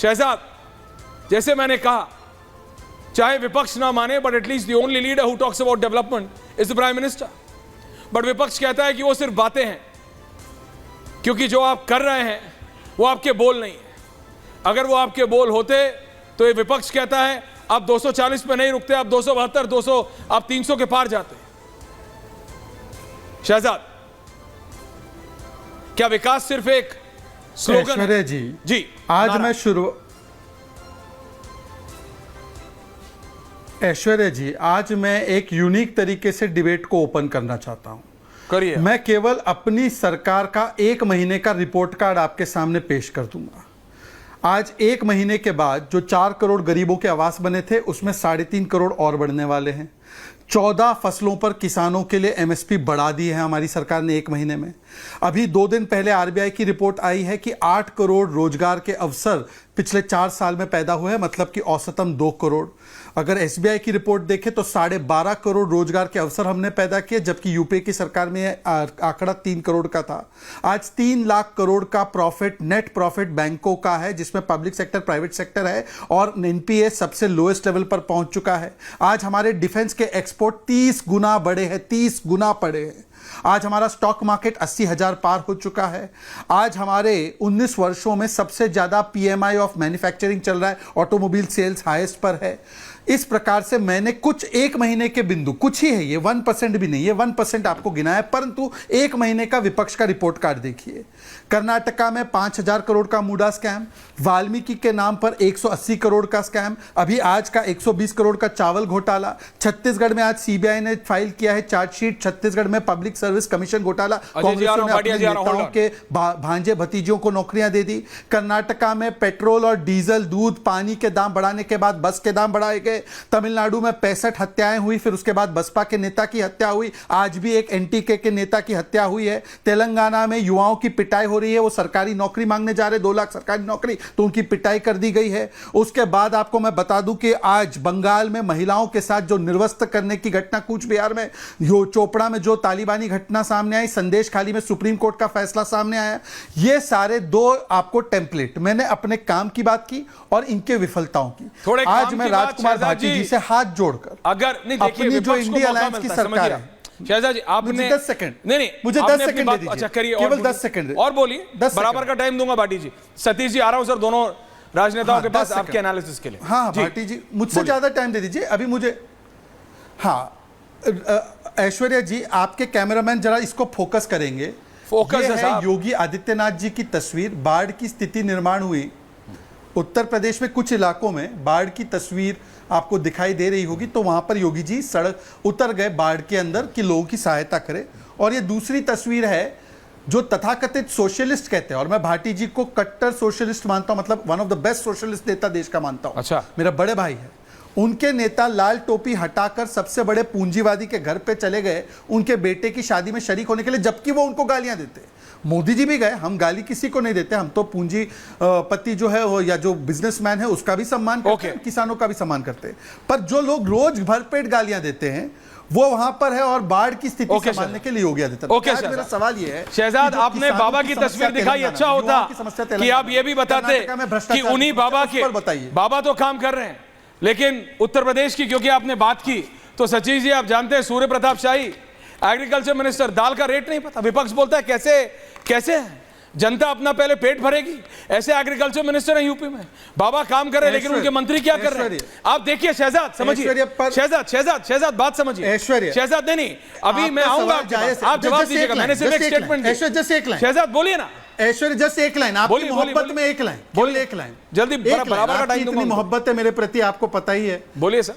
शहजाद, जैसे मैंने कहा, चाहे विपक्ष ना माने, but at least the only leader who talks about development is the prime minister. But विपक्ष कहता है कि वो सिर्फ बातें हैं, क्योंकि जो आप कर रहे हैं वो आपके बोल नहीं है। अगर वो आपके बोल होते तो ये विपक्ष कहता है आप 240 पे नहीं रुकते, आप 272, 200, आप 300 के पार जाते। शहजाद, क्या विकास सिर्फ एक स्लोगन है? जी आज मैं ऐश्वर्या जी, आज मैं एक यूनिक तरीके से डिबेट को ओपन करना चाहता हूं। करिए। मैं केवल अपनी सरकार का 1 महीने का रिपोर्ट कार्ड आपके सामने पेश कर दूंगा। आज 1 महीने के बाद जो 4 करोड़ गरीबों के आवास बने थे, उसमें 3.5 करोड़ और बढ़ने वाले हैं। 14 फसलों पर किसानों के लिए एमएसपी बढ़ा दी है हमारी सरकार ने 1 महीने में। अभी 2 दिन पहले आरबीआई की रिपोर्ट आई है कि 8 करोड़ रोजगार के अवसर पिछले 4 साल में पैदा हुए हैं, मतलब कि औसतन 2 करोड़। अगर एसबीआई की रिपोर्ट देखें तो 12.5 करोड़ रोजगार के अवसर हमने पैदा किए, जबकि यूपीए की सरकार में आंकड़ा 3 करोड़ का था। आज 3 लाख करोड़ का प्रॉफिट, नेट प्रॉफिट बैंकों का है, जिसमें पब्लिक सेक्टर, प्राइवेट सेक्टर है, और एनपीए सबसे लोएस्ट लेवल पर पहुंच चुका है। आज हमारे डिफेंस के एक्सपोर्ट 30 गुना बढ़े हैं, 30 गुना बढ़े हैं। आज हमारा स्टॉक मार्केट 80,000 पार हो चुका है। आज हमारे 19 वर्षों में सबसे ज्यादा पीएमआई ऑफ मैन्युफैक्चरिंग चल रहा है, ऑटोमोबाइल सेल्स हाईएस्ट पर है। इस प्रकार से मैंने कुछ 1 महीने के बिंदु, कुछ ही है ये, 1% भी नहीं, ये 1% आपको गिना है, परंतु 1 महीने का विपक्ष का रिपोर्ट कार्ड देखिए। कर्नाटका में 5,000 करोड़ का मूडा स्कैम, वाल्मीकि के नाम पर 180 करोड़ का स्कैम, अभी आज का 120 करोड़ का चावल घोटाला। छत्तीसगढ़ में आज सीबीआई ने फाइल किया है चार्जशीट, छत्तीसगढ़ में पब्लिक सर्विस कमीशन घोटाला, कांग्रेस ने अपने नेताओं के भांजे भतीजों को नौकरियां दे दी। कर्नाटका में पेट्रोल और डीजल, दूध, पानी के दाम बढ़ाने के बाद बस के दाम बढ़ाए गए। तमिलनाडु में 65 हत्याएं हुई, फिर उसके बाद बसपा के नेता की हत्या हुई, आज भी एक एनटीके के नेता की हत्या हुई है। तेलंगाना में युवाओं की पिटाई हो रही है, वो सरकारी नौकरी मांगने जा रहे, 2 लाख सरकारी नौकरी, तो उनकी पिटाई कर दी गई है। उसके बाद आपको मैं बता दूं कि आज बंगाल में महिलाओं के साथ जो निर्वस्त्र करने की घटना, कूच बिहार में चोपड़ा में जो तालिबानी घटना सामने आई, संदेश खाली में सुप्रीम कोर्ट का फैसला सामने आया, ये सारे 2 आपको टेम्पलेट। मैंने अपने काम की बात की और इनके विफलताओं की। आज मैं राजकुमार भाटी जी से हाथ जोड़कर, अगर नहीं, अपनी जो इंडिया अलायंस की सरकार है, शहजाद जी आपने 10 सेकंड, नहीं मुझे 10 सेकंड दे दीजिए। अच्छा करिए, केवल 10 सेकंड और बोलिए, बराबर का टाइम दूंगा भाटी जी। सतीश जी आ रहा हूं सर, दोनों राजनेताओं के पास आपके एनालिसिस के लिए। हाँ भाटी जी, मुझसे ज्यादा टाइम दे दीजिए अभी मुझे। हाँ ऐश्वर्या जी, आपके कैमरामैन जरा इसको फोकस करेंगे। फोकस है योगी आदित्यनाथ जी की तस्वीर, बाढ़ की स्थिति निर्माण हुई उत्तर प्रदेश में, कुछ इलाकों में बाढ़ की तस्वीर आपको दिखाई दे रही होगी, तो वहां पर योगी जी सड़क उतर गए बाढ़ के अंदर कि लोगों की सहायता करें। और ये दूसरी तस्वीर है जो तथाकथित सोशलिस्ट कहते हैं, और मैं भाटी जी को कट्टर सोशलिस्ट मानता हूं, मतलब one of the best socialist नेता देश का मानता हूं। अच्छा, मेरा बड़े भाई है। उनके नेता लाल टोपी हटाकर सबसे बड़े पूंजीवादी के घर पे चले गए उनके बेटे की शादी में शरीक होने के लिए, जबकि वो उनको गालियां देते। मोदी जी भी गए, हम गाली किसी को नहीं देते, हम तो पूंजीपति जो है वो या जो बिजनेसमैन है उसका भी सम्मान करते हैं, किसानों का भी सम्मान करते हैं। पर जो लोग रोज भरपेट गालियां देते हैं वो वहां पर है, और बाढ़ की स्थिति संभालने के लिए योगी आदित्यनाथ। आज मेरा सवाल ये है, शहजाद आपने बाबा की तस्वीर दिखाई, अच्छा होता कि आप ये भी बताते कि उन्हीं बाबा के, बाबा तो काम कर रहे हैं, लेकिन उत्तर प्रदेश की क्योंकि आपने बात की, तो सचिव जी आप जानते हैं सूर्य प्रताप शाही एग्रीकल्चर मिनिस्टर, दाल का रेट नहीं पता, विपक्ष बोलता है कैसे जनता अपना पहले पेट भरेगी, ऐसे एग्रीकल्चर मिनिस्टर है यूपी में। बाबा काम कर रहे हैं, लेकिन उनके मंत्री क्या कर रहे हैं आप देखिए। शहजाद समझिए, शहजाद बात समझिए। शहजाद नहीं, अभी मैं आऊंगा, आप जवाब दीजिएगा, मैंने सिर्फ एक स्टेटमेंट दी। शहजाद बोलिए ना। ऐश्वर्या जस्ट एक लाइन, आपकी मोहब्बत में एक लाइन, बोलिए एक लाइन जल्दी, बराबर का टाइम दूंगा। इतनी मोहब्बत है मेरे प्रति, आपको पता ही है। बोलिए सर।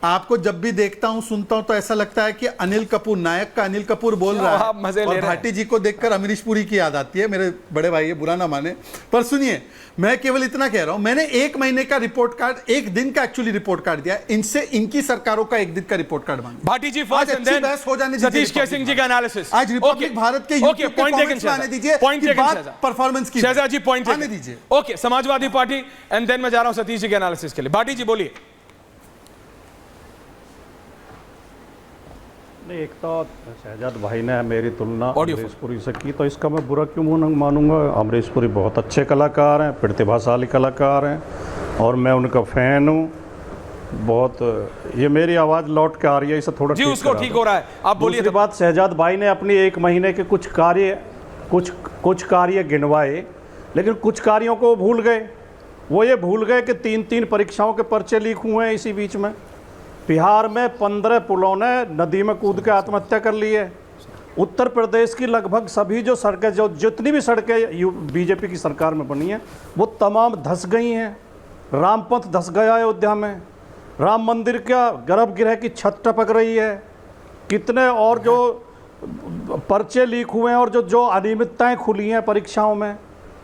आपको जब भी देखता हूं, सुनता हूं, तो ऐसा लगता है कि अनिल कपूर, नायक का अनिल कपूर बोल रहा है, और भाटी जी को देखकर अमरीश पुरी की याद आती है। मेरे बड़े भाई है, बुरा ना माने, पर सुनिए, मैं केवल इतना कह रहा हूं, मैंने 1 महीने का रिपोर्ट कार्ड, 1 दिन का एक्चुअली रिपोर्ट कार्ड दिया, इनसे इनकी सरकारों का 1 दिन का रिपोर्ट कार्ड मांगा। भाटी जी फर्स्ट एंड देन बहस हो जाने सतीश के सिंह जी का एनालिसिस। आज रिपब्लिक भारत के यूट्यूब पे कमेंट्स आने दीजिए, परफॉर्मेंस की शहजाद जी पॉइंट आने दीजिए। Okay, Samajwadi party, and then मैं जा रहा हूं सतीश जी के एनालिसिस के लिए। भाटी जी बोलिए। नहीं, एक तो शहजाद भाई ने मेरी तुलना ऑडियो अमरीश पुरी से की, तो इसका मैं बुरा क्यों मानूंगा। अमरीश पुरी बहुत अच्छे कलाकार हैं, प्रतिभाशाली कलाकार हैं और मैं उनका फैन हूँ बहुत। ये मेरी आवाज़ लौट के आ रही है, इसे थोड़ा जी उसको ठीक हो रहा है, आप बोलिए। दूसरी बात, शहजाद भाई ने अपनी एक महीने के कुछ कार्य गिनवाए, लेकिन कुछ कार्यों को भूल गए। वो ये भूल गए कि 3 परीक्षाओं के पर्चे लीक हुए हैं इसी बीच में। बिहार में 15 पुलों ने नदी में कूद के आत्महत्या कर ली है। उत्तर प्रदेश की लगभग सभी जो सड़कें, जो जितनी भी सड़कें बीजेपी की सरकार में बनी हैं, वो तमाम धंस गई हैं। रामपथ धंस गया अयोध्या में, राम मंदिर का गर्भगृह की छत टपक रही है। कितने और जो पर्चे लीक हुए हैं और जो अनियमितताएं खुली हैं परीक्षाओं में,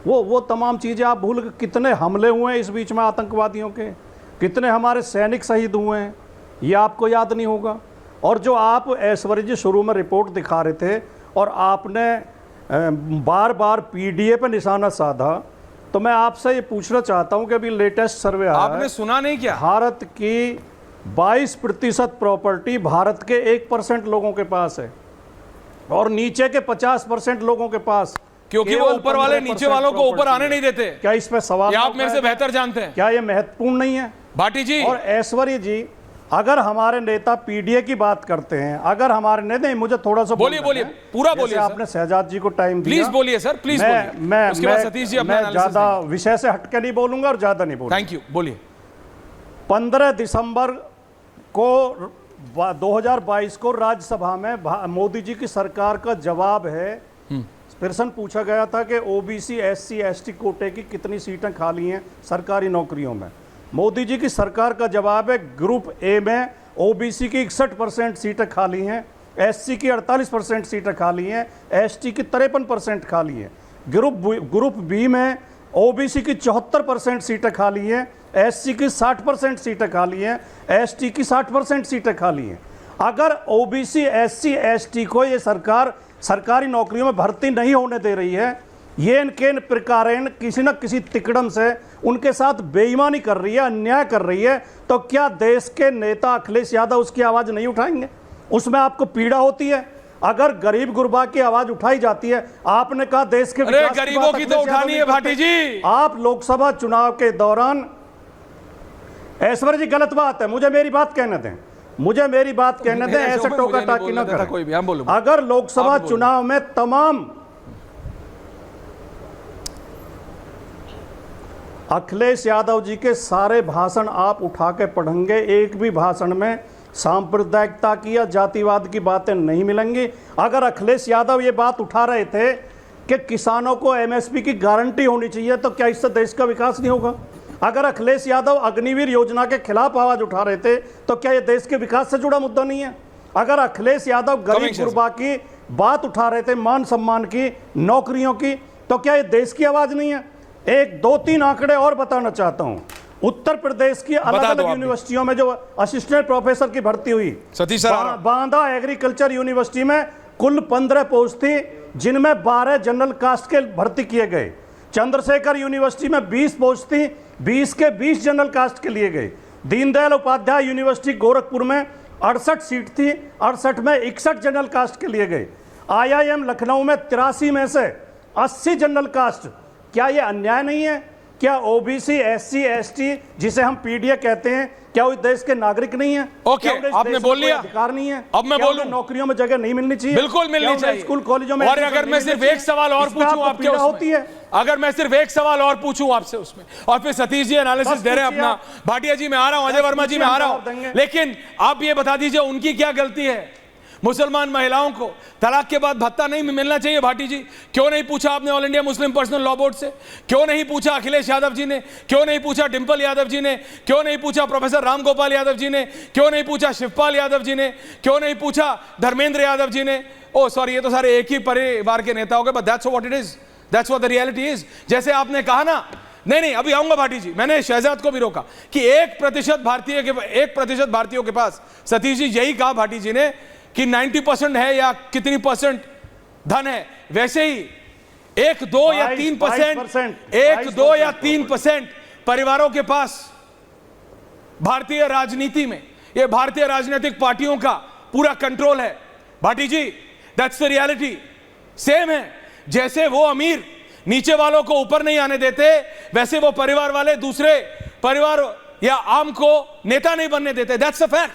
वो तमाम चीज़ें आप भूल गए। कितने हमले हुए हैं इस बीच में आतंकवादियों के, कितने हमारे सैनिक शहीद हुए हैं, ये आपको याद नहीं होगा। और जो आप ऐश्वर्य जी शुरू में रिपोर्ट दिखा रहे थे और आपने बार बार पीडीए पे निशाना साधा, तो मैं आपसे ये पूछना चाहता हूं कि अभी लेटेस्ट सर्वे आया आपने सुना नहीं क्या? भारत की 22% प्रॉपर्टी भारत के 1% लोगों के पास है और नीचे के 50% लोगों के पास, क्योंकि वो ऊपर वाले नीचे वालों को ऊपर आने नहीं देते। क्या इस पे सवाल? आप मेरे से बेहतर जानते हैं। क्या ये महत्वपूर्ण नहीं है भाटी जी? और ऐश्वर्य जी, अगर हमारे नेता पीडीए की बात करते हैं, अगर हमारे नेता, मुझे थोड़ा सा बोलिए पूरा बोलिए। आपने शहजाद जी को टाइम दिया, प्लीज बोलिए सर, प्लीज बोलिए। उसके बाद सतीश जी अपना मैं ज्यादा विषय से हटके नहीं बोलूंगा और ज्यादा नहीं बोलूंगा। थैंक यू, बोलिए। 15 दिसंबर को 2022 को राज्यसभा में मोदी जी की सरकार का जवाब है। प्रश्न पूछा गया था कि ओबीसी एससी एसटी कोटे की कितनी सीटें खाली हैं सरकारी नौकरियों में। मोदी जी की सरकार का जवाब है, ग्रुप ए में ओबीसी की 61% सीटें खाली हैं, एससी की 48% सीटें खाली हैं, एसटी की 53% खाली हैं। ग्रुप बी में ओबीसी की 74% सीटें खाली हैं, एससी की 60% सीटें खाली हैं, एसटी की 60% सीटें खाली हैं। अगर ओबीसी एससी एसटी को ये सरकार सरकारी नौकरियों में भर्ती नहीं होने दे रही है, ये इनके प्रकार किसी न किसी तिकड़म से उनके साथ बेईमानी कर रही है, अन्याय कर रही है, तो क्या देश के नेता अखिलेश यादव उसकी आवाज नहीं उठाएंगे? उसमें आपको पीड़ा होती है? अगर गरीब गुरबा की आवाज उठाई जाती है, आपने कहा देश के विकास की गरीबों की तो उठानी है भाटी जी। आप लोकसभा चुनाव के दौरान, ऐश्वर्य जी गलत बात है, मुझे मेरी बात कहने दें, ऐसे टोका टाकी ना करें। अगर लोकसभा चुनाव में तमाम अखिलेश यादव जी के सारे भाषण आप उठा के पढ़ेंगे, एक भी भाषण में सांप्रदायिकता की या जातिवाद की बातें नहीं मिलेंगी। अगर अखिलेश यादव ये बात उठा रहे थे कि किसानों को एमएसपी की गारंटी होनी चाहिए, तो क्या इससे देश का विकास नहीं होगा? अगर अखिलेश यादव अग्निवीर योजना के खिलाफ आवाज उठा रहे थे, तो क्या ये देश के विकास से जुड़ा मुद्दा नहीं है? अगर अखिलेश यादव गरीब गुरबा की बात उठा रहे थे, मान सम्मान की, नौकरियों की, तो क्या ये देश की आवाज नहीं है? 1-2-3 आंकड़े और बताना चाहता हूं। उत्तर प्रदेश की अलग अलग यूनिवर्सिटियों में जो असिस्टेंट प्रोफेसर की भर्ती हुई, Satish sir, Banda agriculture university में कुल 15 पोस्ट थी, जिनमें 12 जनरल कास्ट के भर्ती किए गए। चंद्रशेखर यूनिवर्सिटी में 20 पोस्ट थी, 20 के 20 जनरल कास्ट के लिए गए। दीनदयाल उपाध्याय यूनिवर्सिटी गोरखपुर में 68 सीट थी, 68 में 61 जनरल कास्ट के लिए गए। IIM लखनऊ में 83 में से 80 जनरल कास्ट। क्या ये अन्याय नहीं है? क्या ओबीसी एससी एसटी जिसे हम पीडीए कहते हैं, क्या वो देश के नागरिक नहीं है? ओके, आपने बोल लिया, अधिकार नहीं है? अब मैं बोलूं, नौकरियों में जगह नहीं मिलनी चाहिए? बिल्कुल मिलनी चाहिए, स्कूल कॉलेजों में। और अगर मैं सिर्फ एक सवाल और पूछूं आपके होती है, अगर मैं सिर्फ एक सवाल और पूछूं आपसे उसमें, और फिर सतीश जी एनालिसिस दे रहे हैं अपना, भाटिया जी मैं आ रहा हूं, अजय वर्मा जी मैं आ रहा हूं, लेकिन आप ये बता दीजिए उनकी क्या गलती है? मुसलमान महिलाओं को तलाक के बाद भत्ता नहीं मिलना चाहिए भाटी जी, क्यों नहीं पूछा आपने all India Muslim personal law board से? क्यों नहीं पूछा अखिलेश यादव जी ने? क्यों नहीं पूछा डिंपल यादव जी ने? क्यों नहीं पूछा प्रोफेसर राम गोपाल यादव जी ने? क्यों नहीं पूछा शिवपाल यादव जी ने? क्यों नहीं पूछा धर्मेंद्र यादव जी ने? ओ सॉरी, ये तो सारे एक ही परिवार के नेता हो गए, but that's what it is, that's what the reality is. जैसे आपने कहा ना, नहीं अभी आऊंगा भाटी जी, मैंने शहजाद को भी रोका कि 1% भारतीयों के पास, सतीश जी यही कहा भाटी जी ने कि 90% है या कितनी परसेंट धन है, वैसे ही 1-2 या 3% परिवारों के पास भारतीय राजनीति में, ये भारतीय राजनीतिक पार्टियों का पूरा कंट्रोल है, भाटी जी, दैट्स द रियलिटी। सेम है, जैसे वो अमीर नीचे वालों को ऊपर नहीं आने देते, वैसे वो परिवार वाले दूसरे परिवार या आम को नेता नहीं बनने देते। That's a fact.